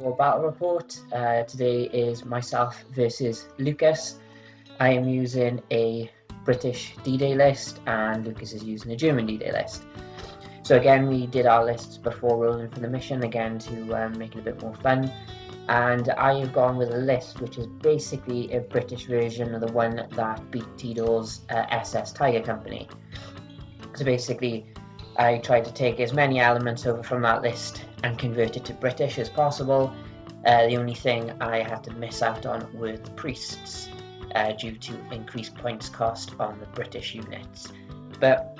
War battle report. Today is myself versus Lucas. I am using a British D-Day list and Lucas is using a German D-Day list. So again, we did our lists before rolling for the mission, again to make it a bit more fun. And I have gone with a list which is basically a British version of the one that beat Tito's SS Tiger Company. So basically, I tried to take as many elements over from that list and convert it to British as possible. The only thing I had to miss out on were the priests due to increased points cost on the British units. But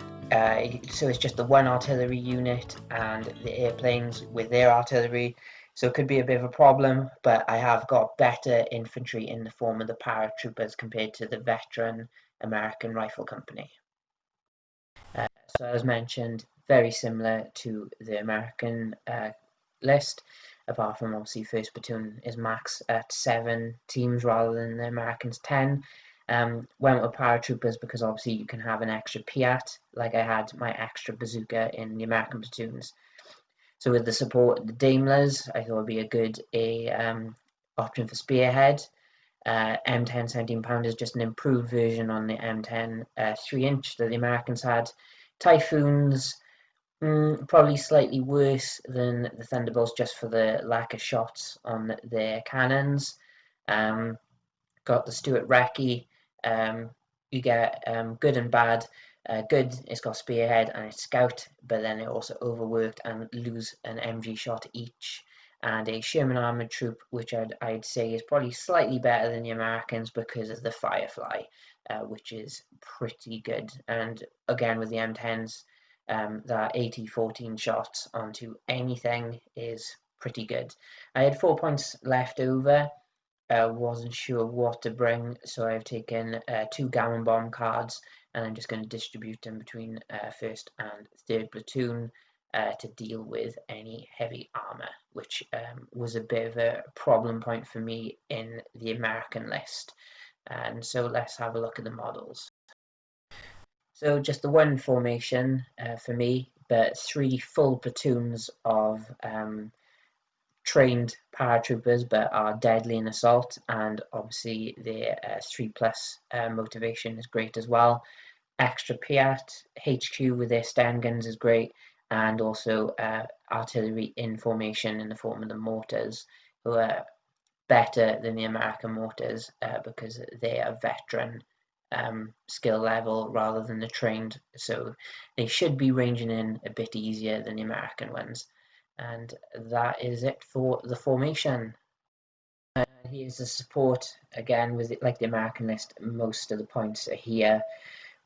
so it's just the one artillery unit and the airplanes with their artillery, so it could be a bit of a problem, but I have got better infantry in the form of the paratroopers compared to the veteran American Rifle Company. So as mentioned, very similar to the American list, apart from obviously first platoon is max at 7 teams rather than the Americans 10. Went with paratroopers because obviously you can have an extra Piat, like I had my extra bazooka in the American platoons. So with the support, the Daimlers, I thought would be a good option for spearhead. M10 17 pound is just an improved version on the M10 3-inch that the Americans had. Typhoons, probably slightly worse than the Thunderbolts just for the lack of shots on their cannons. Got the Stuart Recce. You get good and bad. Good, it's got spearhead and it's scout, but then it also overworked and lose an MG shot each. And a Sherman armored troop, which I'd say is probably slightly better than the Americans because of the Firefly, which is pretty good. And again, with the M10s, that 80-14 shots onto anything is pretty good. I had 4 points left over. Wasn't sure what to bring, so I've taken 2 Gammon Bomb cards, and I'm just going to distribute them between 1st and 3rd platoon to deal with any heavy armor, which was a bit of a problem point for me in the American list. And so let's have a look at the models. So just the one formation for me, but 3 full platoons of trained paratroopers, but are deadly in assault, and obviously their 3+ motivation is great as well. Extra Piat, HQ with their Sten guns is great, and also artillery in formation in the form of the mortars, who are better than the American mortars because they are veteran skill level rather than the trained, so they should be ranging in a bit easier than the American ones. And that is it for the formation. Here's the support again. With it, like the American list, most of the points are here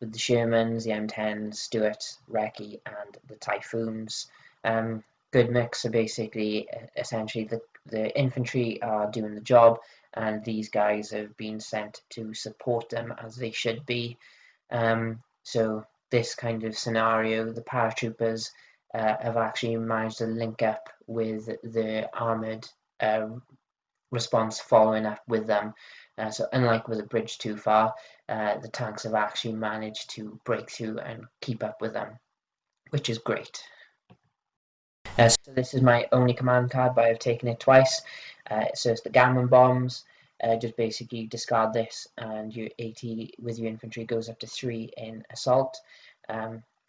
with the Shermans, the M10s, Stuart, Recce, and the Typhoons. Good mix. So basically, essentially, the infantry are doing the job, and these guys have been sent to support them as they should be. So this kind of scenario, the paratroopers have actually managed to link up with the armoured response following up with them. So unlike with a bridge too far, the tanks have actually managed to break through and keep up with them, which is great. So this is my only command card, but I've taken it twice. So it's the Gammon Bombs. Just basically discard this and your 80 with your infantry goes up to 3 in assault.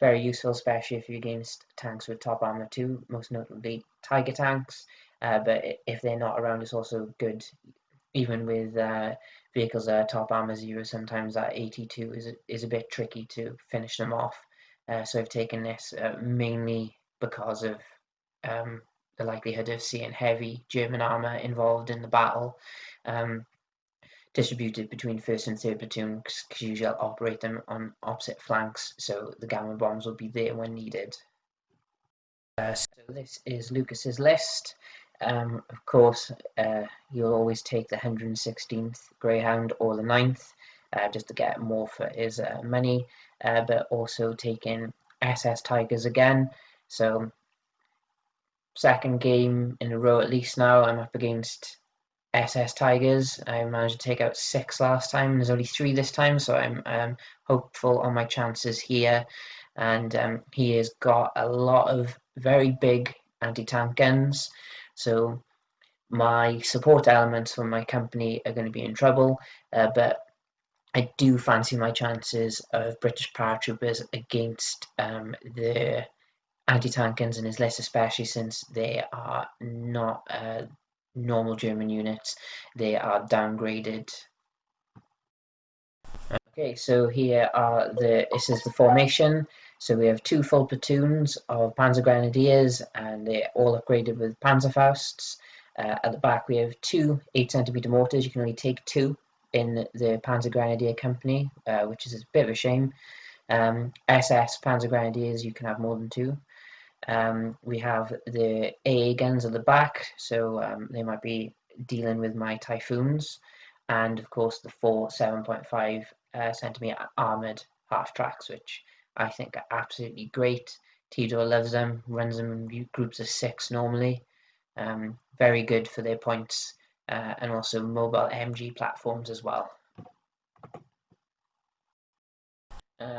Very useful, especially if you're against tanks with top armor too, most notably Tiger tanks. But if they're not around, it's also good, even with vehicles that are top armor 0. Sometimes that 82 is a bit tricky to finish them off. So I've taken this mainly because of the likelihood of seeing heavy German armor involved in the battle. Distributed between 1st and 3rd platoon because usually I'll operate them on opposite flanks, so the Gammon Bombs will be there when needed. So this is Lucas's list. Of course, you'll always take the 116th Greyhound or the 9th just to get more for his money, but also taking SS Tigers again. So 2nd game in a row at least now I'm up against SS Tigers. I managed to take out 6 last time. There's only 3 this time, so I'm hopeful on my chances here. And he has got a lot of very big anti-tank guns. So my support elements from my company are going to be in trouble, but I do fancy my chances of British paratroopers against the anti-tank guns in his list, especially since they are not normal German units. They are downgraded. Okay, so this is the formation. So we have two full platoons of Panzergrenadiers, and they're all upgraded with Panzerfausts. At the back, we have two 8cm mortars. You can only take two in the Panzergrenadier company, which is a bit of a shame. SS Panzergrenadiers, you can have more than two. We have the AA guns at the back, so they might be dealing with my Typhoons, and of course the four 7.5 centimeter armored half tracks, which I think are absolutely great. Tidor loves them, runs them in groups of 6 normally. Very good for their points, and also mobile MG platforms as well.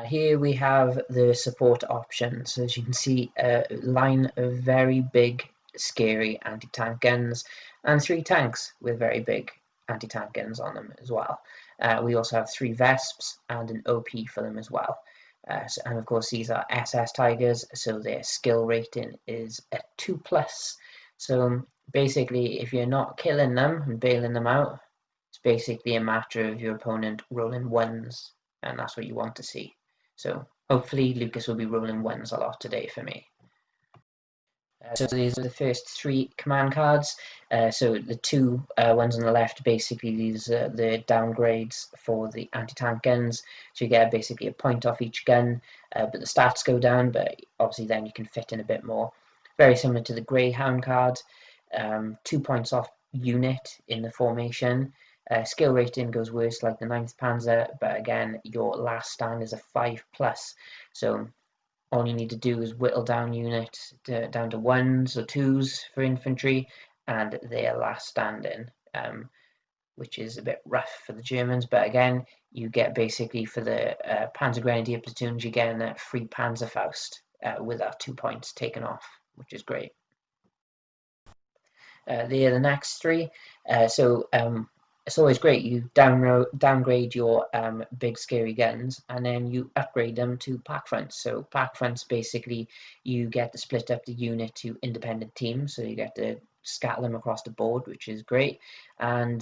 Here we have the support options. So as you can see, a line of very big, scary anti-tank guns, and 3 tanks with very big anti-tank guns on them as well. We also have 3 Vesps and an OP for them as well. And of course, these are SS Tigers, so their skill rating is a 2+. So basically, if you're not killing them and bailing them out, it's basically a matter of your opponent rolling 1s, and that's what you want to see. So hopefully Lucas will be rolling 1s a lot today for me. So these are the first 3 command cards. So the 2 ones on the left, basically these are the downgrades for the anti-tank guns. So you get basically a point off each gun, but the stats go down, but obviously then you can fit in a bit more. Very similar to the Greyhound card, 2 points off unit in the formation. Skill rating goes worse like the 9th Panzer, but again, your last stand is a 5+. So all you need to do is whittle down units down to 1s or 2s for infantry, and they are last standing, which is a bit rough for the Germans. But again, you get basically for the Panzergrenadier platoons, you get a free Panzerfaust with that 2 points taken off, which is great. They are the next 3. It's always great. You downgrade your big scary guns, and then you upgrade them to pack fronts. So pack fronts, basically, you get to split up the unit to independent teams. So you get to scatter them across the board, which is great. And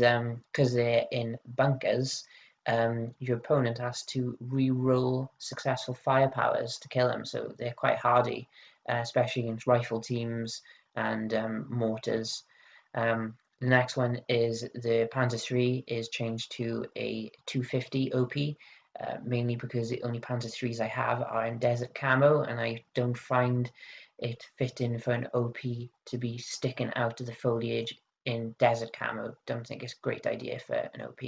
because they're in bunkers, your opponent has to re-roll successful firepowers to kill them. So they're quite hardy, especially against rifle teams and mortars. The next one is the Panzer III is changed to a 250 OP, mainly because the only Panzer IIIs I have are in desert camo, and I don't find it fitting for an OP to be sticking out of the foliage in desert camo. Don't think it's a great idea for an OP.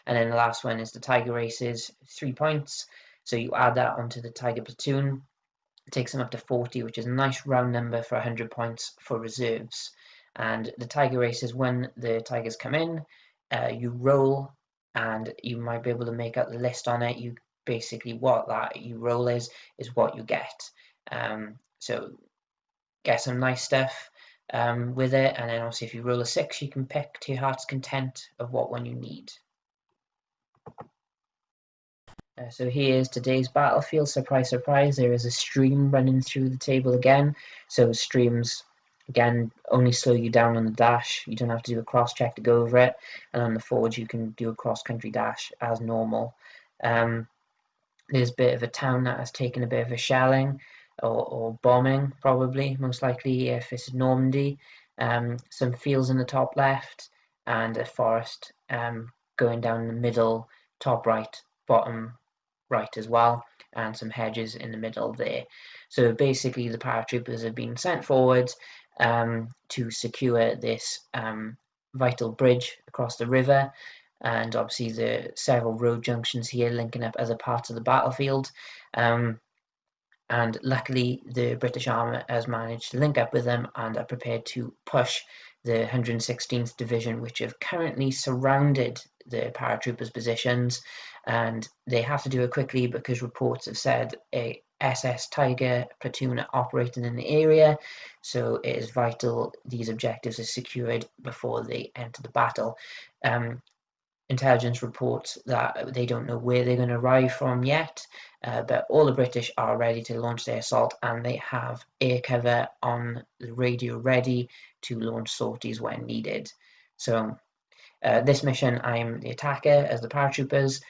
And then the last one is the Tiger Races, 3 points. So you add that onto the Tiger platoon. It takes them up to 40, which is a nice round number for 100 points for reserves. And the Tiger Races, when the Tigers come in, you roll, and you might be able to make out the list on it. You basically, what that you roll is what you get. So get some nice stuff with it, and then obviously if you roll a 6, you can pick to your heart's content of what one you need. So here's today's battlefield. Surprise, surprise, there is a stream running through the table again. So streams, again, only slow you down on the dash. You don't have to do a cross check to go over it. And on the forge, you can do a cross-country dash as normal. There's a bit of a town that has taken a bit of a shelling or bombing, probably, most likely if it's Normandy. Some fields in the top left, and a forest going down the middle, top right, bottom right as well, and some hedges in the middle there. So basically the paratroopers have been sent forward to secure this vital bridge across the river, and obviously the several road junctions here linking up other parts of the battlefield. And luckily the British Army has managed to link up with them and are prepared to push the 116th Division, which have currently surrounded the paratroopers' positions, and they have to do it quickly because reports have said SS Tiger platoon operating in the area, so it is vital these objectives are secured before they enter the battle. Intelligence reports that they don't know where they're going to arrive from yet, but all the British are ready to launch their assault, and they have air cover on the radio ready to launch sorties when needed. So this mission, I'm the attacker as the paratroopers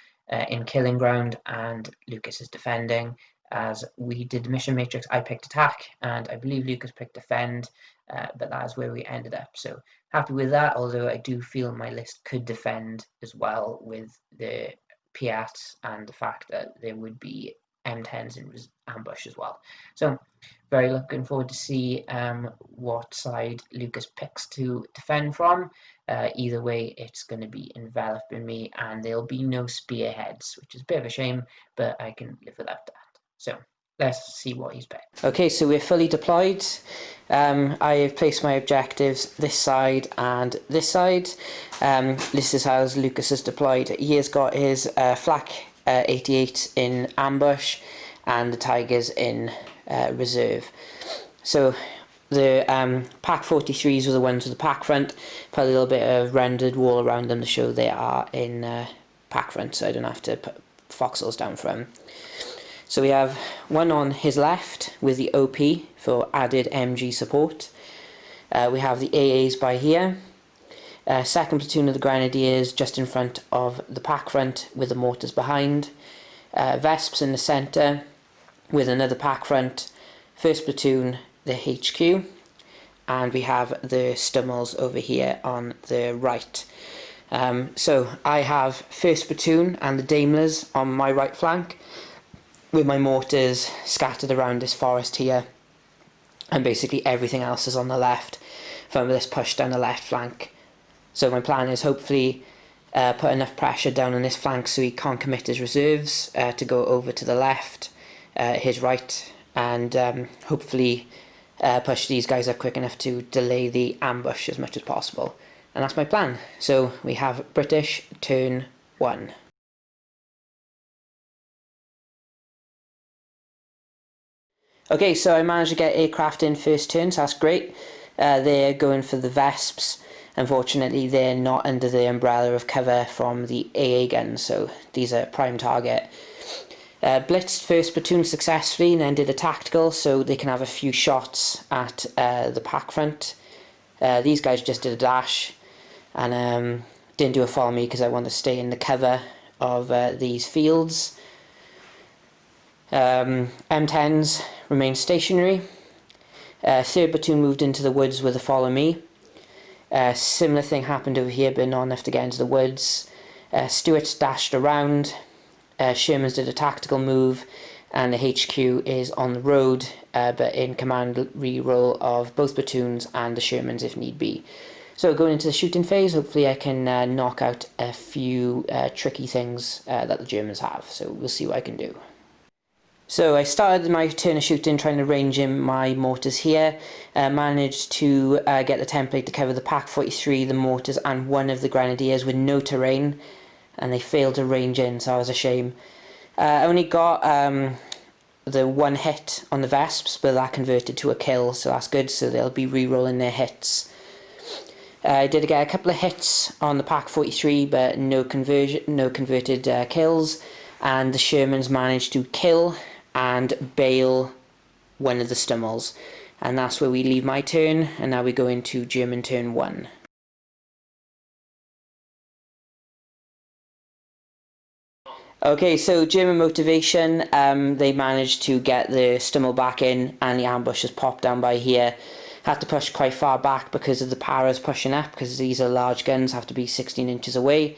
in killing ground, and Lucas is defending. As we did the mission matrix, I picked attack, and I believe Lucas picked defend, but that is where we ended up. So happy with that, although I do feel my list could defend as well with the Piats and the fact that there would be M10s in ambush as well. So very looking forward to see what side Lucas picks to defend from. Either way, it's going to be enveloped in me, and there'll be no spearheads, which is a bit of a shame, but I can live without that. So let's see what he's picked. Okay, so we're fully deployed. I have placed my objectives this side and this side. This is how Lucas is deployed. He has got his Flak 88 in ambush and the Tigers in reserve. So the Pack 43s were the ones with the pack front. Put a little bit of rendered wall around them to show they are in pack front, so I don't have to put foxholes down for them. So we have one on his left with the OP for added MG support. We have the AAs by here. Second platoon of the Grenadiers just in front of the pack front with the mortars behind. Vesps in the centre with another pack front. First platoon, the HQ. And we have the Stummels over here on the right. So I have first platoon and the Daimlers on my right flank, with my mortars scattered around this forest here, and basically everything else is on the left from this push down the left flank. So my plan is hopefully put enough pressure down on this flank so he can't commit his reserves to go over to the left, his right, and hopefully push these guys up quick enough to delay the ambush as much as possible. And that's my plan. So we have British turn 1. Okay, so I managed to get aircraft in first turn, so that's great. They're going for the Vesps. Unfortunately, they're not under the umbrella of cover from the AA guns, so these are prime target. Blitzed first platoon successfully and then did a tactical, so they can have a few shots at the pack front. These guys just did a dash and didn't do a follow me because I want to stay in the cover of these fields. M10s remained stationary. Third platoon moved into the woods with a follow me. Similar thing happened over here, but not enough to get into the woods. Stuarts dashed around. Shermans did a tactical move, and the HQ is on the road, but in command re-roll of both platoons and the Shermans if need be. So going into the shooting phase, hopefully I can knock out a few tricky things that the Germans have. So we'll see what I can do. So I started my turn of shooting trying to range in my mortars here. Managed to get the template to cover the Pack 43, the mortars and one of the Grenadiers with no terrain, and they failed to range in, so that was a shame. I only got the one hit on the Vesps, but that converted to a kill, so that's good, so they'll be re-rolling their hits. I did get a couple of hits on the Pack 43, but no converted kills, and the Shermans managed to kill and bail one of the Stummels, and that's where we leave my turn, and now we go into German turn 1. Okay, so German motivation, they managed to get the Stummel back in, and the ambush has popped down by here. Had to push quite far back because of the paras pushing up, because these are large guns, have to be 16 inches away.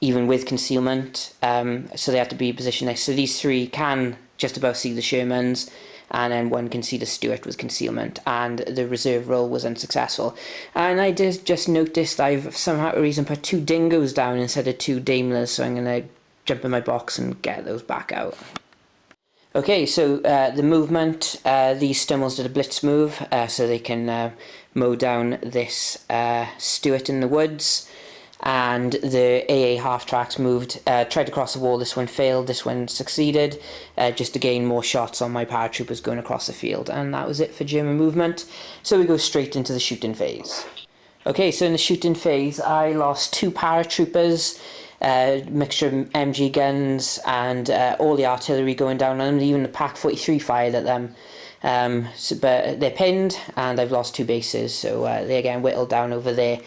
Even with concealment, so they have to be positioned next. So these three can just about see the Shermans, and then one can see the Stuart with concealment, and the reserve roll was unsuccessful. And I did just noticed I've somehow for reason put 2 Dingoes down instead of 2 Daimlers, so I'm going to jump in my box and get those back out. Okay, so the movement, these Stummels did a blitz move, so they can mow down this Stuart in the woods. and the AA half tracks moved, tried to cross the wall. This one failed, this one succeeded, just to gain more shots on my paratroopers going across the field. And that was it for German movement. So we go straight into the shooting phase. Okay, so in the shooting phase, I lost 2 paratroopers, mixture of MG guns and all the artillery going down on them. Even the Pak-43 fired at them. But they're pinned, and I've lost 2 bases, so they're getting whittled down over there.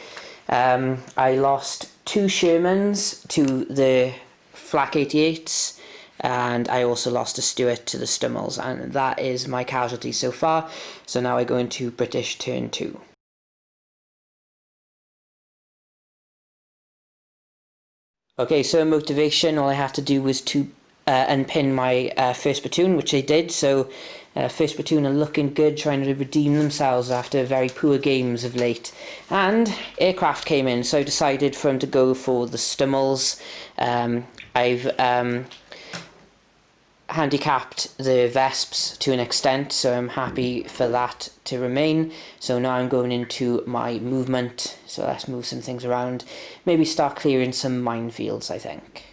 I lost 2 Shermans to the Flak 88s, and I also lost a Stuart to the Stummels, and that is my casualties so far. So now I go into British turn 2. Okay, so motivation, all I had to do was to unpin my first platoon, which they did. So first platoon are looking good, trying to redeem themselves after very poor games of late. And aircraft came in, so I decided for them to go for the Stummels. I've handicapped the Vesps to an extent, so I'm happy for that to remain. So now I'm going into my movement, so let's move some things around, maybe start clearing some minefields, I think.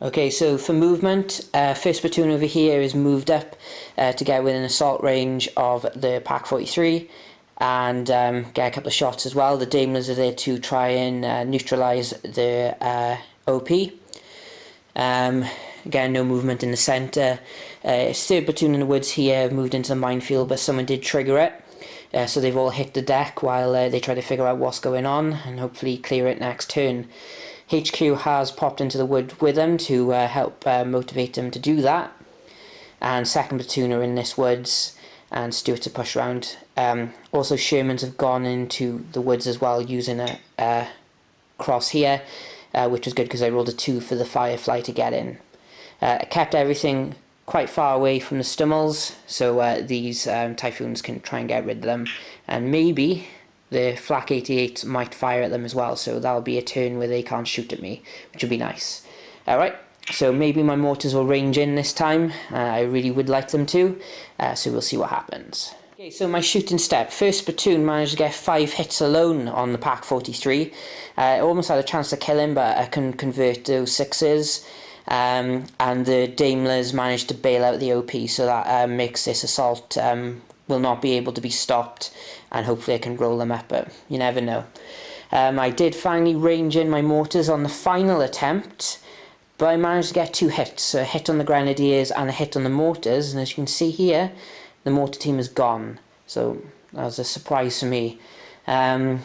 Okay, so for movement, first platoon over here is moved up to get within assault range of the Pak-43 and get a couple of shots as well. The Daimlers are there to try and neutralise the OP. Again, no movement in the centre. Third platoon in the woods here moved into the minefield, but someone did trigger it. So they've all hit the deck while they try to figure out what's going on and hopefully clear it next turn. HQ has popped into the wood with them to help motivate them to do that. And second platoon are in this woods, and Stuarts are pushed around. Also, Shermans have gone into the woods as well using a cross here, which was good because I rolled a 2 for the Firefly to get in. I kept everything quite far away from the Stummels, so these Typhoons can try and get rid of them, and maybe the Flak 88s might fire at them as well, so that'll be a turn where they can't shoot at me, which would be nice. Alright, so maybe my mortars will range in this time. I really would like them to, so we'll see what happens. Okay, so my shooting step. First platoon managed to get 5 hits alone on the Pak-43. I almost had a chance to kill him, but I couldn't convert those 6s. And the Daimlers managed to bail out the OP, so that makes this assault will not be able to be stopped, and hopefully I can roll them up, but you never know. I did finally range in my mortars on the final attempt, but I managed to get 2 hits, so a hit on the Grenadiers and a hit on the mortars, and as you can see here, the mortar team is gone, so that was a surprise for me. The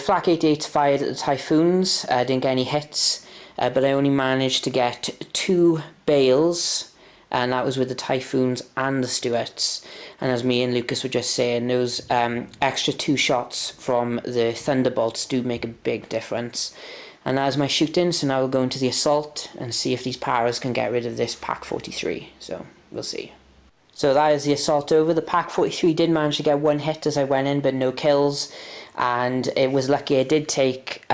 Flak 88s fired at the Typhoons, didn't get any hits, but I only managed to get 2 bales, and that was with the Typhoons and the Stuarts. And as me and Lucas were just saying, those extra 2 shots from the Thunderbolts do make a big difference. And that is my shooting, so now we'll go into the assault and see if these paras can get rid of this Pak-43. So we'll see. So that is the assault over. The Pak-43 did manage to get 1 hit as I went in, but no kills. And it was lucky I did take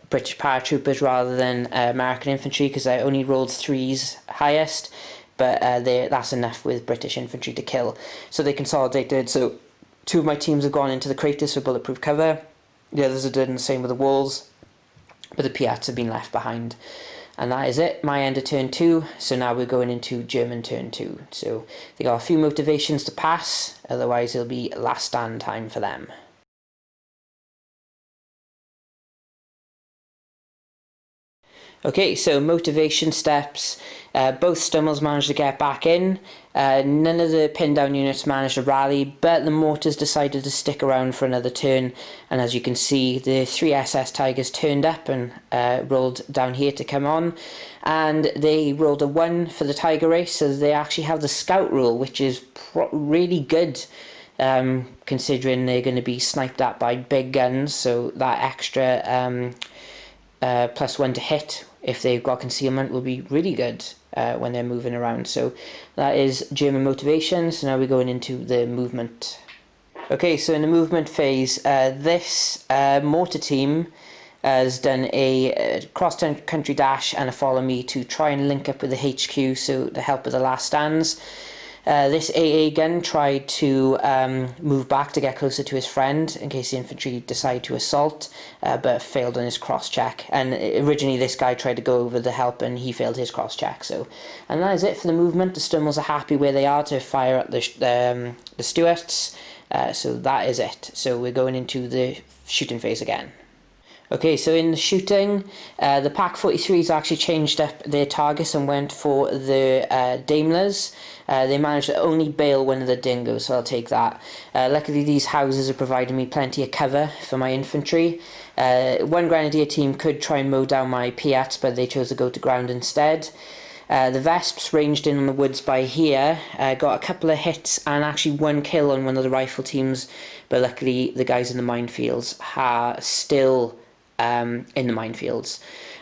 British paratroopers rather than American infantry, because I only rolled 3s highest, but that's enough with British infantry to kill. So they consolidated, so 2 of my teams have gone into the craters for bulletproof cover, the others are doing the same with the walls, but the Piats have been left behind. And that is it, my end of turn 2, so now we're going into German turn 2. So they got a few motivations to pass, otherwise it'll be last stand time for them. Okay, so motivation steps. Both Stummels managed to get back in. None of the pinned down units managed to rally, but the mortars decided to stick around for another turn. And as you can see, the 3 SS Tigers turned up and rolled down here to come on. And they rolled a 1 for the Tiger race, so they actually have the scout rule, which is really good. Considering they're going to be sniped at by big guns, so that extra +1 to hit if they've got concealment will be really good when they're moving around. So that is German motivation. So now we're going into the movement. Okay, so in the movement phase, this mortar team has done a cross-country dash and a follow me to try and link up with the HQ, so to help with the last stands. This AA gun tried to move back to get closer to his friend in case the infantry decide to assault, but failed on his cross-check. And originally this guy tried to go over the help and he failed his cross-check. So, and that is it for the movement. The Stummels are happy where they are to fire at the Stuarts. So that is it. So we're going into the shooting phase again. Okay, so in the shooting, the Pak 43s actually changed up their targets and went for the Daimlers. They managed to only bail one of the Dingoes, so I'll take that. Luckily, these houses have provided me plenty of cover for my infantry. One Grenadier team could try and mow down my Piats, but they chose to go to ground instead. The Vesps ranged in on the woods by here, got a couple of hits and actually one kill on one of the rifle teams, but luckily the guys in the minefields are still in the minefields.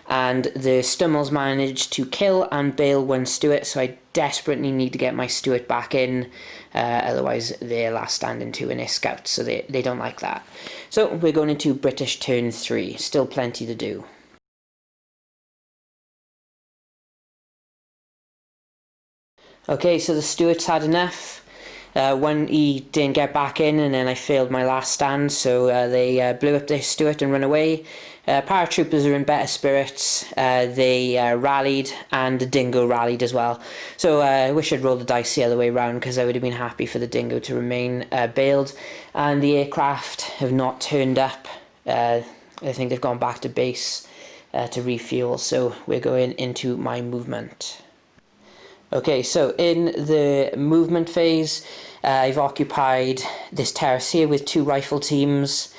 And the Stummels managed to kill and bail one Stuart, so I desperately need to get my Stuart back in, otherwise they're last standing to in their scouts, so they don't like that. So we're going into British turn 3, still plenty to do. Okay, so the Stuarts had enough. One, he didn't get back in, and then I failed my last stand, so they blew up their Stuart and ran away. Paratroopers are in better spirits. They rallied, and the Dingo rallied as well. So I wish I'd rolled the dice the other way around, because I would have been happy for the Dingo to remain bailed. And the aircraft have not turned up. I think they've gone back to base to refuel, so we're going into my movement. Okay, so in the movement phase, I've occupied this terrace here with 2 rifle teams,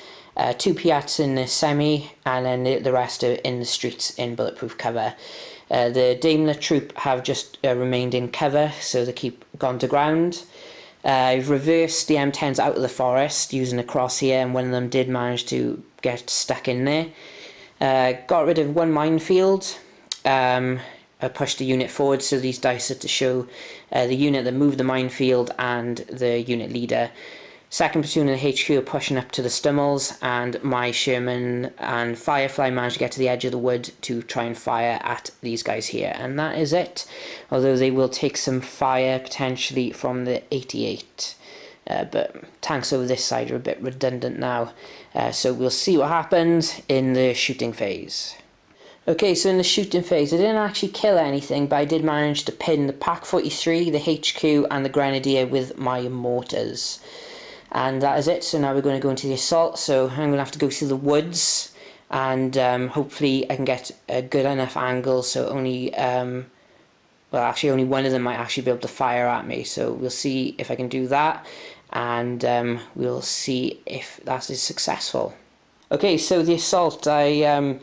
2 Piats in the semi, and then the rest are in the streets in bulletproof cover. The Daimler troop have just remained in cover, so they keep gone to ground. I've reversed the M10s out of the forest using a cross here, and one of them did manage to get stuck in there. Got rid of one minefield. I pushed the unit forward, so these dice are to show the unit that moved the minefield and the unit leader. Second platoon of the HQ are pushing up to the Stummels, and my Sherman and Firefly managed to get to the edge of the wood to try and fire at these guys here, and that is it. Although they will take some fire potentially from the 88. But tanks over this side are a bit redundant now, so we'll see what happens in the shooting phase. Okay, so in the shooting phase, I didn't actually kill anything, but I did manage to pin the Pak 43, the HQ, and the Grenadier with my mortars. And that is it, so now we're going to go into the assault, so I'm going to have to go through the woods, and hopefully I can get a good enough angle, so only, well actually only one of them might actually be able to fire at me, so we'll see if I can do that, and we'll see if that is successful. Okay, so the assault, I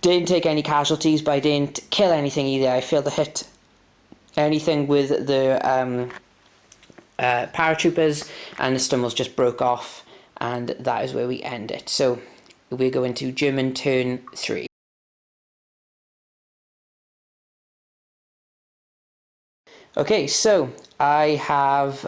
didn't take any casualties, but I didn't kill anything either. I failed to hit anything with the paratroopers, and the Stummels just broke off, and that is where we end it. So we go into German turn 3. Okay, so I have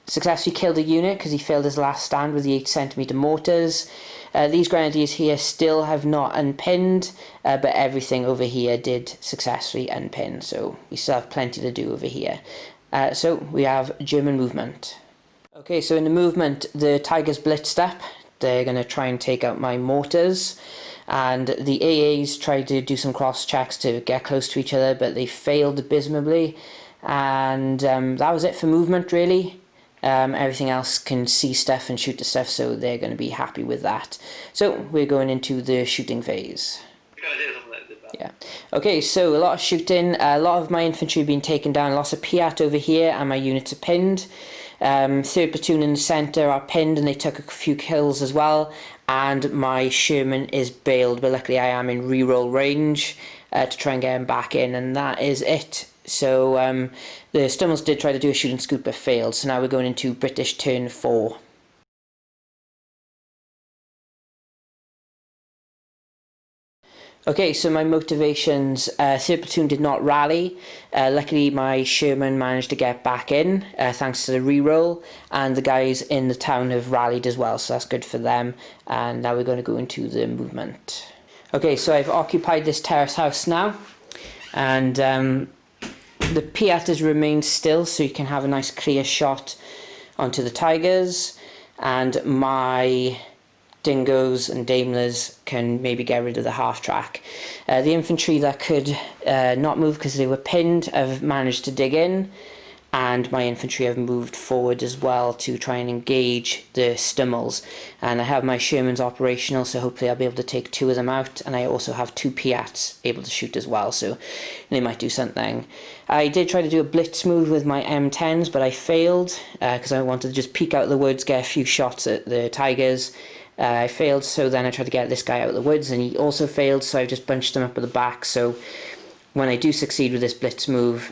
successfully killed a unit because he failed his last stand with the 8cm mortars. These Grenadiers here still have not unpinned, but everything over here did successfully unpin, so we still have plenty to do over here. So we have German movement. Okay, so in the movement, the Tigers blitzed up. They're going to try and take out my mortars, and the AAs tried to do some cross checks to get close to each other, but they failed abysmally, and that was it for movement really. Everything else can see stuff and shoot the stuff, so they're going to be happy with that. So we're going into the shooting phase. Yeah. Okay, so a lot of shooting, a lot of my infantry have been taken down, lots of Piat over here, and my units are pinned. Third platoon in the centre are pinned, and they took a few kills as well, and my Sherman is bailed, but luckily I am in reroll range to try and get him back in, and that is it. So the Stummels did try to do a shoot and scoop but failed, so now we're going into British turn 4. Okay, so my motivations, third platoon did not rally. Luckily my Sherman managed to get back in thanks to the reroll, and the guys in the town have rallied as well, so that's good for them. And now we're going to go into the movement. Okay, so I've occupied this terrace house now, and The Piat has remained still, so you can have a nice clear shot onto the Tigers, and my Dingoes and Daimlers can maybe get rid of the half track. The infantry that could not move because they were pinned have managed to dig in, and my infantry have moved forward as well to try and engage the Stummels. And I have my Shermans operational, so hopefully I'll be able to take 2 of them out, and I also have 2 Piats able to shoot as well, so they might do something. I did try to do a blitz move with my M10s, but I failed because I wanted to just peek out the woods, get a few shots at the Tigers. I failed, so then I tried to get this guy out of the woods, and he also failed, so I just bunched him up at the back. So when I do succeed with this blitz move,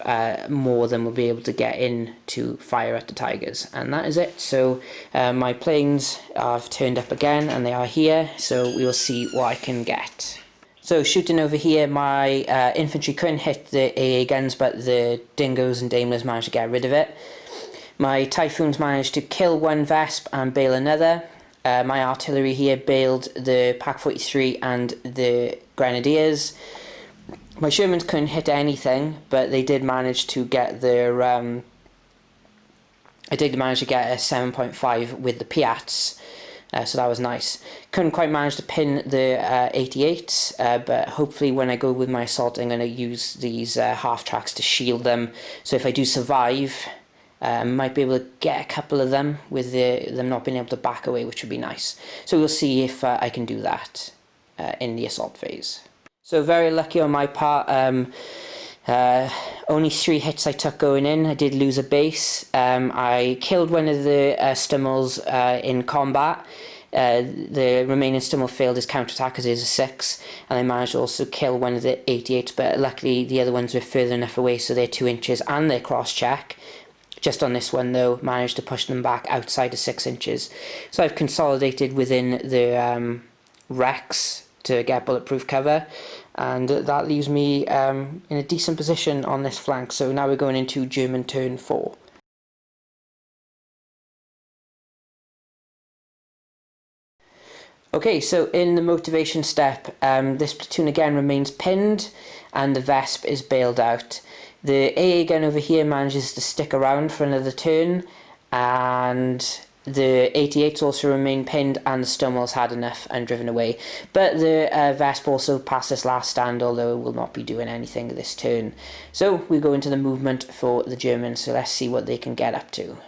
more of them will be able to get in to fire at the Tigers. And that is it. So my planes have turned up again, and they are here, so we will see what I can get. So shooting over here, my infantry couldn't hit the AA guns, but the Dingoes and Daimlers managed to get rid of it. My Typhoons managed to kill 1 Vesp and bail another. My artillery here bailed the Pak 43 and the Grenadiers. My Shermans couldn't hit anything, but they did manage to get their I did manage to get a 7.5 with the Piats, so that was nice. Couldn't quite manage to pin the 88s, but hopefully when I go with my assault, I'm going to use these half tracks to shield them. So if I do survive, I might be able to get a couple of them with them not being able to back away, which would be nice. So we'll see if I can do that in the assault phase. So very lucky on my part. Only 3 hits I took going in. I did lose a base. I killed one of the Stummels in combat. The remaining Stummel failed his counterattack because it is a 6, and I managed to also kill one of the 88s, but luckily the other ones were further enough away, so they're 2 inches and they're cross-check. Just on this one though, managed to push them back outside of 6 inches. So I've consolidated within the Rex to get bulletproof cover, and that leaves me in a decent position on this flank. So now we're going into German turn 4. Okay, so in the motivation step, this platoon again remains pinned and the Vesp is bailed out. The AA gun over here manages to stick around for another turn, and the 88s also remain pinned, and the Stummels had enough and driven away. But the Vesp also passed this last stand, although it will not be doing anything this turn. So we go into the movement for the Germans, so let's see what they can get up to.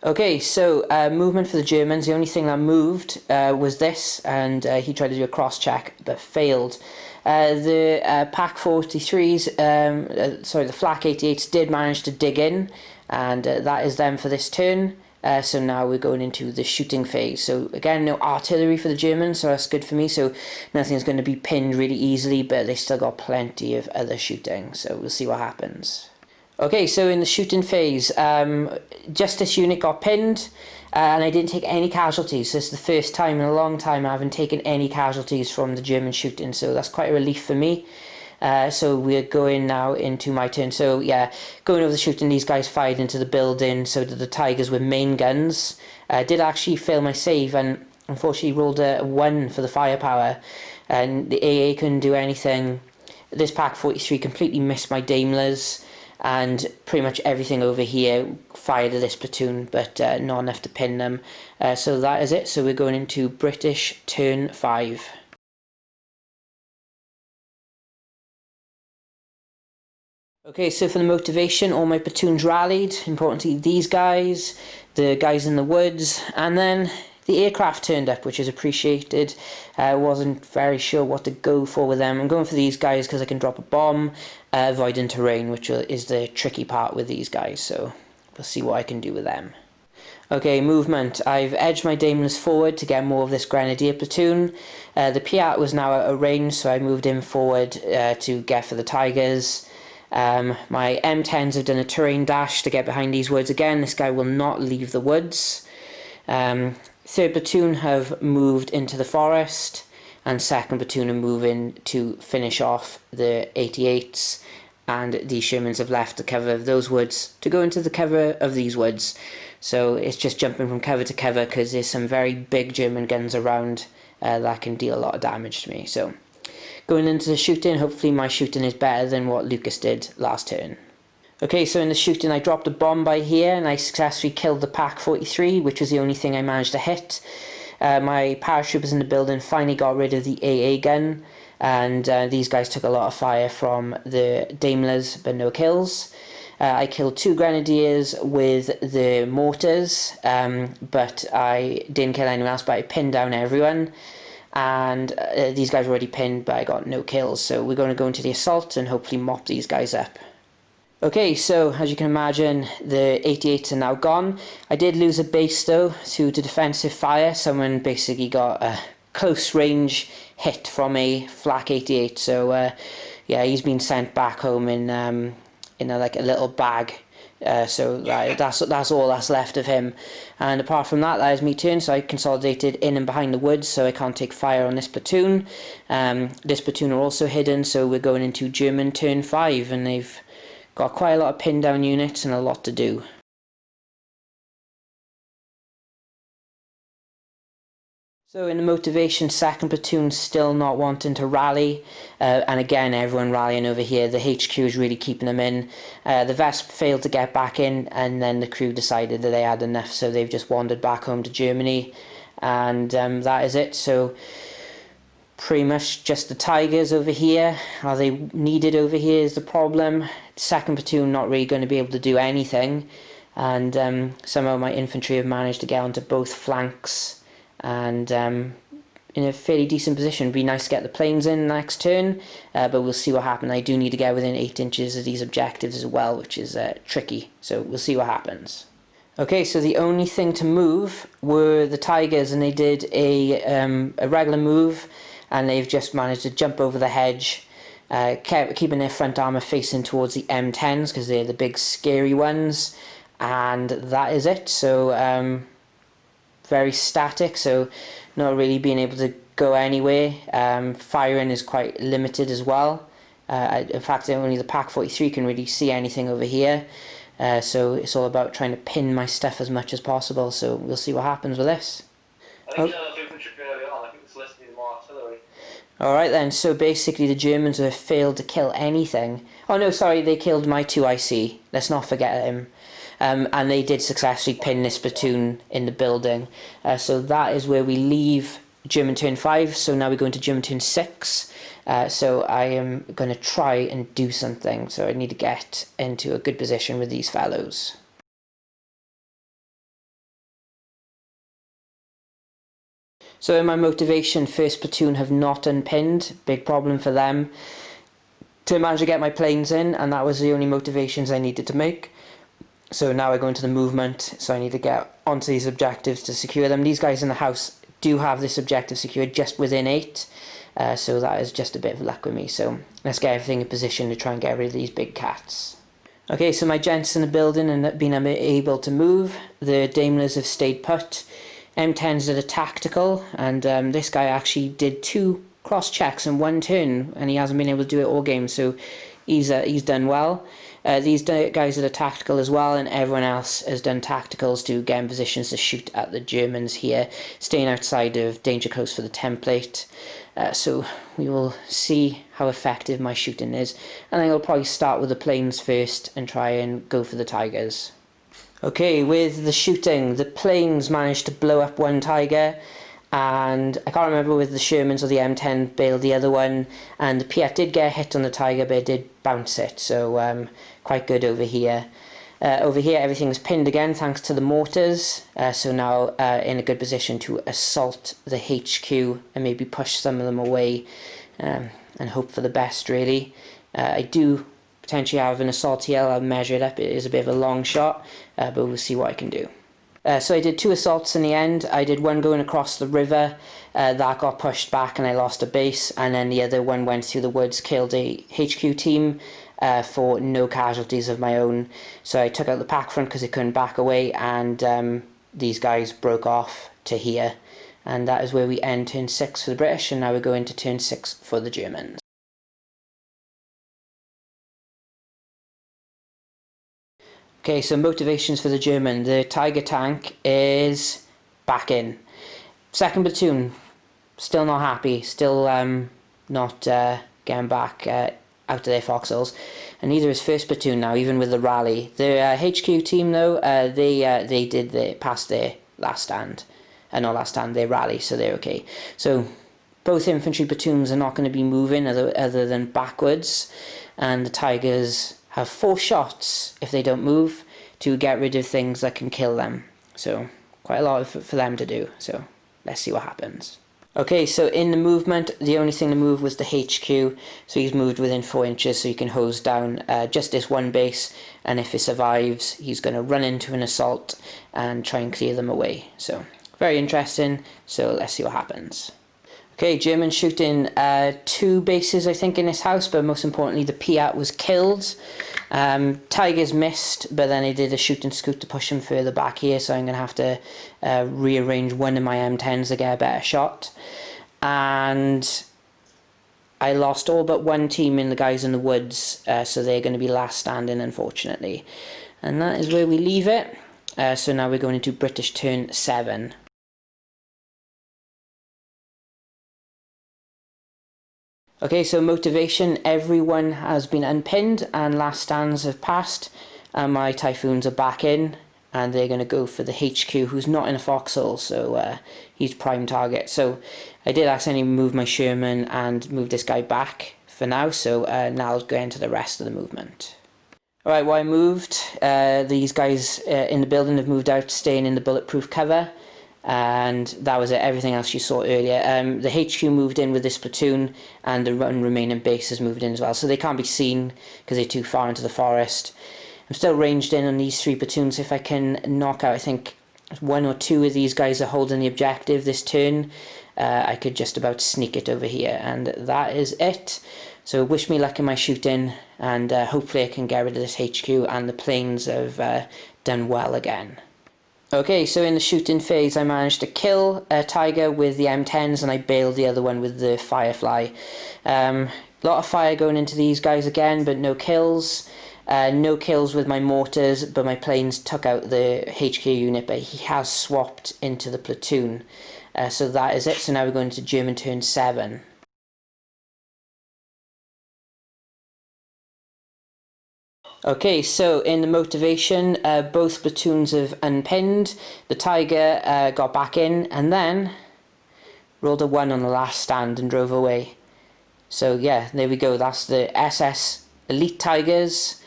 Okay, so movement for the Germans, the only thing that moved was this, and he tried to do a cross-check but failed. The Pak 43s, sorry, the Flak 88s did manage to dig in, and that is them for this turn. So now we're going into the shooting phase. So again, no artillery for the Germans, so that's good for me. So nothing's going to be pinned really easily, but they still got plenty of other shooting. So we'll see what happens. Okay, so in the shooting phase, just this unit got pinned, and I didn't take any casualties. This is the first time in a long time I haven't taken any casualties from the German shooting, so that's quite a relief for me. So we're going now into my turn. So yeah, going over the shooting, these guys fired into the building, so did the Tigers with main guns. Did actually fail my save, and unfortunately rolled a 1 for the firepower, and the AA couldn't do anything. This Pak 43 completely missed my Daimlers, and pretty much everything over here fired at this platoon, but not enough to pin them. So that is it. So we're going into British turn 5. Okay, so for the motivation, all my platoons rallied. Importantly, these guys, the guys in the woods, and then the aircraft turned up, which is appreciated. I wasn't very sure what to go for with them. I'm going for these guys because I can drop a bomb, avoiding terrain, which is the tricky part with these guys. So we'll see what I can do with them. Okay, movement. I've edged my Daimlers forward to get more of this Grenadier platoon. The Piat was now out of range, so I moved him forward to get for the Tigers. My M10s have done a terrain dash to get behind these woods again. This guy will not leave the woods. Third platoon have moved into the forest, and second platoon are moving to finish off the 88s, and the Shermans have left the cover of those woods to go into the cover of these woods. So it's just jumping from cover to cover because there's some very big German guns around that can deal a lot of damage to me. So going into the shooting, hopefully my shooting is better than what Lucas did last turn. Okay, so in the shooting I dropped a bomb by here and I successfully killed the Pak 43, which was the only thing I managed to hit. My paratroopers in the building finally got rid of the AA gun, and these guys took a lot of fire from the Daimlers, but no kills. I killed 2 grenadiers with the mortars, but I didn't kill anyone else, but I pinned down everyone. And these guys were already pinned, but I got no kills, so we're going to go into the assault and hopefully mop these guys up. Okay, so as you can imagine, the 88s are now gone. I did lose a base though to defensive fire. Someone basically got a close range hit from a flak 88. So yeah, he's been sent back home in like a little bag. So that's all that's left of him. And apart from that, that is me turn. So I consolidated in and behind the woods, so I can't take fire on this platoon. This platoon are also hidden, so we're going into German turn 5, and they've got quite a lot of pin down units and a lot to do. So in the motivation, 2nd platoon still not wanting to rally, and again everyone rallying over here. The HQ is really keeping them in. The Vesp failed to get back in, and then the crew decided that they had enough, so they've just wandered back home to Germany, and that is it. So pretty much just the Tigers over here. Are they needed over here is the problem. 2nd platoon not really going to be able to do anything, and somehow my infantry have managed to get onto both flanks, and in a fairly decent position. It'd be nice to get the planes in next turn, but we'll see what happens. I do need to get within 8 inches of these objectives as well, which is tricky, so we'll see what happens. Okay, so the only thing to move were the Tigers, and they did a regular move, and they've just managed to jump over the hedge, keeping their front armour facing towards the M10s because they're the big scary ones, and that is it. So very static, so not really being able to go anywhere. Firing is quite limited as well. In fact, only the Pak 43 can really see anything over here, so it's all about trying to pin my stuff as much as possible, so we'll see what happens with this. Alright then, so basically the Germans have failed to kill anything. Oh no, sorry, they killed my 2IC. Let's not forget him. And they did successfully pin this platoon in the building. So that is where we leave German turn 5. So now we go into German turn 6. So I am going to try and do something. So I need to get into a good position with these fellows. So in my motivation, 1st platoon have not unpinned. Big problem for them to manage to get my planes in, and that was the only motivations I needed to make. So now I go into the movement, so I need to get onto these objectives to secure them. These guys in the house do have this objective secured just within 8, so that is just a bit of luck with me. So let's get everything in position to try and get rid of these big cats. Okay, so my gents in the building and been able to move. The Daimlers have stayed put. M10s did a tactical, and this guy actually did 2 cross checks in 1 turn, and he hasn't been able to do it all game, so he's done well. These guys did a tactical as well, and everyone else has done tacticals to get in positions to shoot at the Germans here, staying outside of danger close for the template. So we will see how effective my shooting is, and I think I'll probably start with the planes first and try and go for the Tigers. Okay, with the shooting, the planes managed to blow up 1 Tiger, and I can't remember with the Shermans or the M10 bailed the other one, and the Piat did get a hit on the Tiger, but it did bounce it, so quite good over here. Over here everything's pinned again thanks to the mortars, so now in a good position to assault the HQ and maybe push some of them away, and hope for the best really. I do potentially have an assault here. I'll measure it up. It is a bit of a long shot, but we'll see what I can do. So I did 2 assaults in the end. I did one going across the river, that got pushed back and I lost a base, and then the other one went through the woods, killed a HQ team for no casualties of my own. So I took out the pack front because it couldn't back away, and these guys broke off to here, and that is where we end turn 6 for the British, and now we go into turn 6 for the Germans. Okay, so motivations for the German. The Tiger tank is back in. 2nd platoon, still not happy, still not getting back. out of their foxholes, and neither is first platoon now, even with the rally. The HQ team though, they passed their last stand, not last stand, their rally, so they're okay. So both infantry platoons are not going to be moving other than backwards, and the Tigers have 4 shots if they don't move to get rid of things that can kill them. So quite a lot for them to do, so let's see what happens. Okay, so in the movement, the only thing to move was the HQ, so he's moved within 4 inches, so you can hose down just this one base, and if it survives, he's going to run into an assault and try and clear them away. So very interesting, so let's see what happens. Okay, Germans shooting 2 bases, I think, in this house, but most importantly, the Piat was killed. Tigers missed, but then he did a shoot and scoot to push him further back here, so I'm going to have to rearrange one of my M10s to get a better shot. And I lost all but one team in the guys in the woods, so they're going to be last standing, unfortunately. And that is where we leave it. So now we're going into British turn 7. Okay, so motivation, everyone has been unpinned and last stands have passed, and my Typhoons are back in, and they're going to go for the HQ, who's not in a foxhole, so he's prime target. So I did accidentally move my Sherman and move this guy back for now, so now I'll go into the rest of the movement. Alright, well I moved, these guys in the building have moved out, staying in the bulletproof cover. And that was it, everything else you saw earlier. The HQ moved in with this platoon, and the remaining base has moved in as well, so they can't be seen because they're too far into the forest. I'm still ranged in on these 3 platoons. If I can knock out, I think 1 or 2 of these guys are holding the objective this turn, I could just about sneak it over here, and that is it. So wish me luck in my shooting, and hopefully I can get rid of this HQ, and the planes have done well again. Okay, so in the shooting phase I managed to kill a Tiger with the M10s, and I bailed the other one with the Firefly. A lot of fire going into these guys again, but no kills. No kills with my mortars, but my planes took out the HQ unit, but he has swapped into the platoon. So that is it, so now we're going to German turn 7. Okay, so in the motivation, both platoons have unpinned. The Tiger got back in and then rolled a 1 on the last stand and drove away. So yeah, there we go. That's the SS Elite Tigers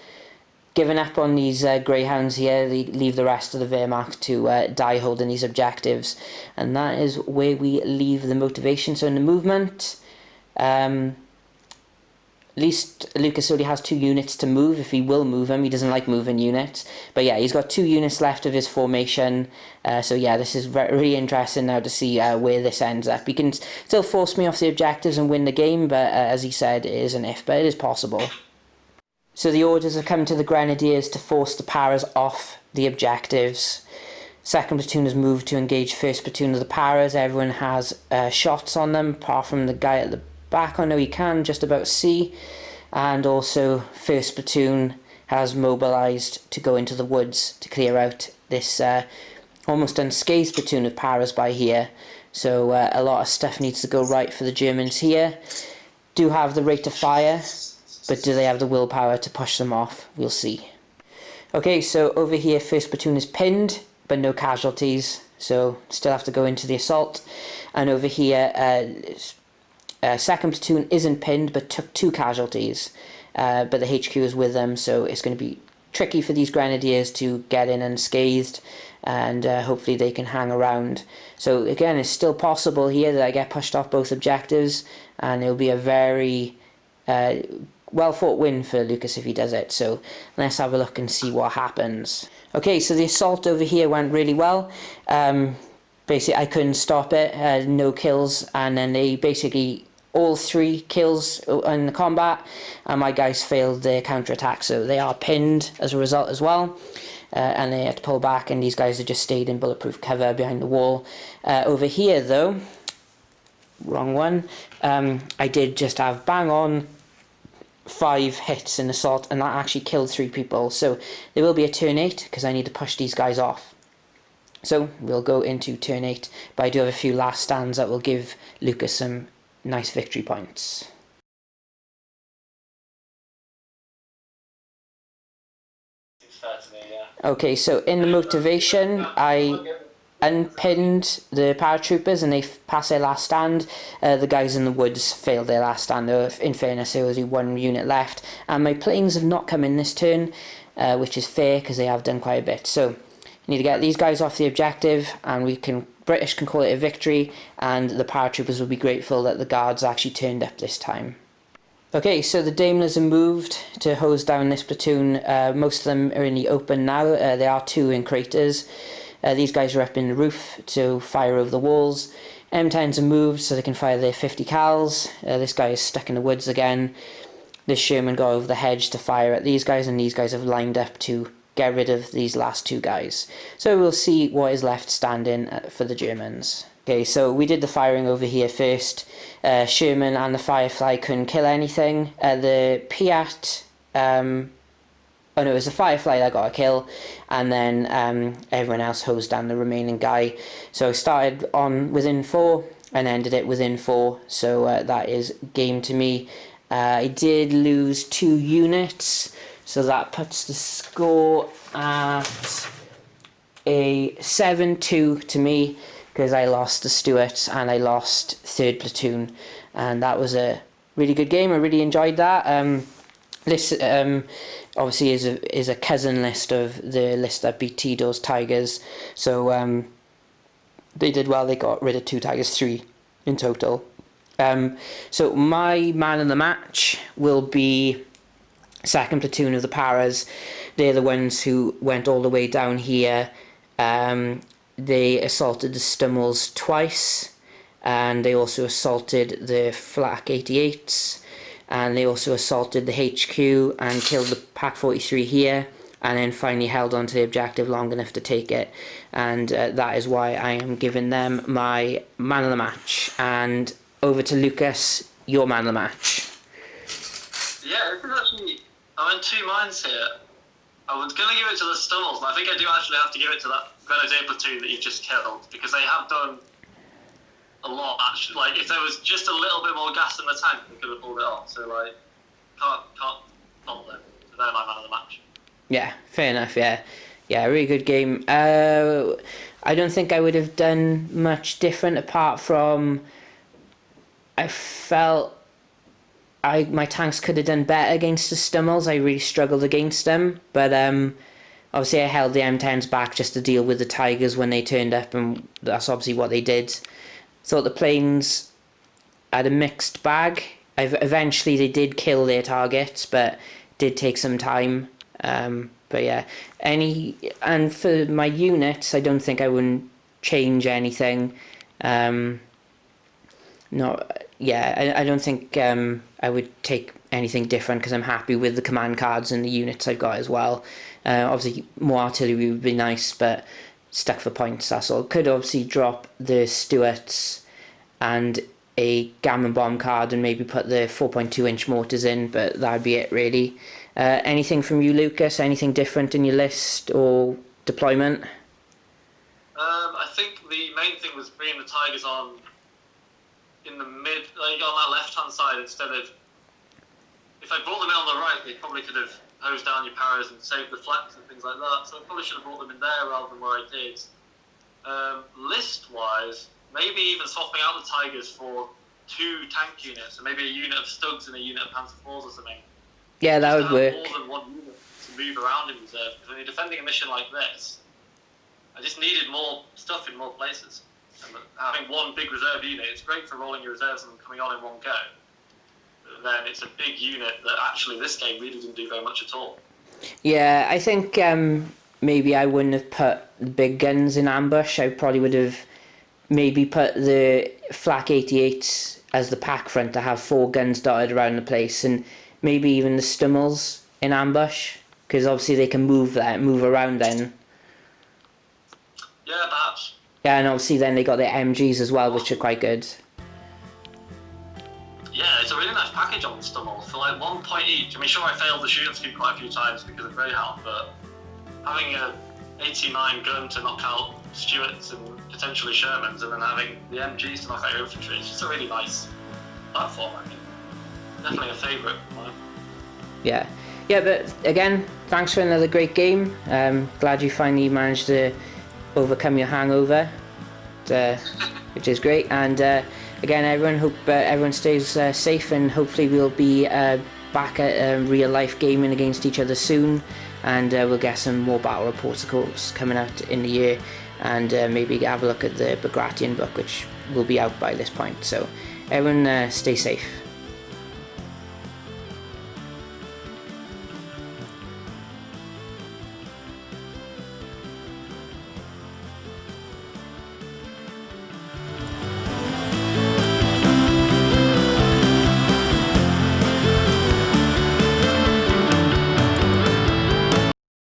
giving up on these Greyhounds here. They leave the rest of the Wehrmacht to die holding these objectives. And that is where we leave the motivation. So in the movement, at least Lucas only has 2 units to move, if he will move them. He doesn't like moving units. But yeah, he's got 2 units left of his formation. So yeah, this is really interesting now to see where this ends up. He can still force me off the objectives and win the game, but as he said, it is an if, but it is possible. So the orders have come to the Grenadiers to force the Paras off the objectives. Second platoon has moved to engage first platoon of the Paras. Everyone has shots on them, apart from the guy at the back. I know he can just about see. And also first platoon has mobilised to go into the woods to clear out this almost unscathed platoon of Paras by here. So a lot of stuff needs to go right for the Germans here. Do have the rate of fire, but do they have the willpower to push them off? We'll see. Okay, so over here first platoon is pinned, but no casualties, so still have to go into the assault. And over here second platoon isn't pinned but took 2 casualties, but the HQ is with them, so it's going to be tricky for these Grenadiers to get in unscathed, and hopefully they can hang around. So again, it's still possible here that I get pushed off both objectives, and it'll be a very well fought win for Lucas if he does it. So let's have a look and see what happens. Okay, so the assault over here went really well. Basically I couldn't stop it, no kills, and then they basically all 3 kills in the combat, and my guys failed their counterattack, so they are pinned as a result as well. And they had to pull back, and these guys have just stayed in bulletproof cover behind the wall. Over here though, wrong one, I did just have bang on 5 hits in assault, and that actually killed 3 people. So there will be a turn 8 because I need to push these guys off. So we'll go into turn 8, but I do have a few last stands that will give Lucas some nice victory points. Okay, so in the motivation, I unpinned the paratroopers and they passed their last stand. The guys in the woods failed their last stand. In fairness, there was only one unit left. And my planes have not come in this turn, which is fair because they have done quite a bit. So you need to get these guys off the objective, and British can call it a victory, and the paratroopers will be grateful that the guards actually turned up this time. Okay, so the Daimlers are moved to hose down this platoon. Most of them are in the open now. There are 2 in craters. These guys are up in the roof to fire over the walls. M10s are moved so they can fire their 50 cals. This guy is stuck in the woods again. This Sherman got over the hedge to fire at these guys, and these guys have lined up to get rid of these last 2 guys. So we'll see what is left standing for the Germans. Okay, so we did the firing over here first. Sherman and the Firefly couldn't kill anything. The Piat, oh no, it was the Firefly that got a kill, and then everyone else hosed down the remaining guy. So I started on within 4 and ended it within 4, so that is game to me. I did lose 2 units, so that puts the score at a 7-2 to me, because I lost the Stuarts and I lost 3rd Platoon, and that was a really good game. I really enjoyed that. This obviously is a cousin list of the list that beat Tito's Tigers, so they did well. They got rid of 2 Tigers, 3 in total. So my man of the match will be 2nd Platoon of the Paras. They're the ones who went all the way down here. They assaulted the Stummels twice, and they also assaulted the Flak 88s, and they also assaulted the HQ and killed the Pack 43 here, and then finally held on to the objective long enough to take it, and that is why I am giving them my man of the match. And over to Lucas, your man of the match. Yeah, this is actually, I'm in 2 minds here. I was going to give it to the Stummels, but I think I do actually have to give it to that Grenadier platoon that you've just killed, because they have done a lot, actually. Like, if there was just a little bit more gas in the tank, they could have pulled it off. So, like, can't fault them. So they're my man of the match. Yeah, fair enough, yeah. Yeah, really good game. I don't think I would have done much different, apart from I felt my tanks could have done better against the Stummels. I really struggled against them, but obviously I held the M10s back just to deal with the Tigers when they turned up, and that's obviously what they did. Thought the planes had a mixed bag. Eventually they did kill their targets, but did take some time. But yeah, and for my units, I don't think I wouldn't change anything. I don't think I would take anything different, because I'm happy with the command cards and the units I've got as well. Obviously more artillery would be nice, but stuck for points, that's all. Could obviously drop the Stuarts and a Gammon bomb card and maybe put the 4.2 inch mortars in, but that'd be it really. Anything from you, Lucas? Anything different in your list or deployment? I think the main thing was bringing the Tigers on in the mid, like on that left-hand side, instead of, if I brought them in on the right, they probably could have hosed down your Paras and saved the flanks and things like that. So I probably should have brought them in there rather than where I did. List-wise, maybe even swapping out the Tigers for 2 tank units, so maybe a unit of Stugs and a unit of Panzer IVs or something. Yeah, that would work. More than 1 unit to move around in reserve, because when you're defending a mission like this, I just needed more stuff in more places. And having 1 big reserve unit, it's great for rolling your reserves and coming on in one go. But then it's a big unit that actually this game really didn't do very much at all. Yeah, I think maybe I wouldn't have put the big guns in ambush. I probably would have maybe put the Flak 88s as the pack front to have 4 guns dotted around the place, and maybe even the Stummels in ambush, because obviously they can move around then. Yeah, perhaps. Yeah, and obviously then they got their MGs as well, which are quite good. Yeah, it's a really nice package on the Stummel for like 1 point each. I mean, sure, I failed the shooting speed quite a few times because of Greyhound, but having a 89 gun to knock out Stuarts and potentially Shermans, and then having the MGs to knock out your infantry, it's just a really nice platform, I think. Definitely a favourite of mine. Yeah. yeah, but again, thanks for another great game. Glad you finally managed to overcome your hangover, which is great. And again, everyone, hope everyone stays safe, and hopefully we'll be back at real life gaming against each other soon, and we'll get some more battle reports, of course, coming out in the year, and maybe have a look at the Bagration book, which will be out by this point. So everyone stay safe.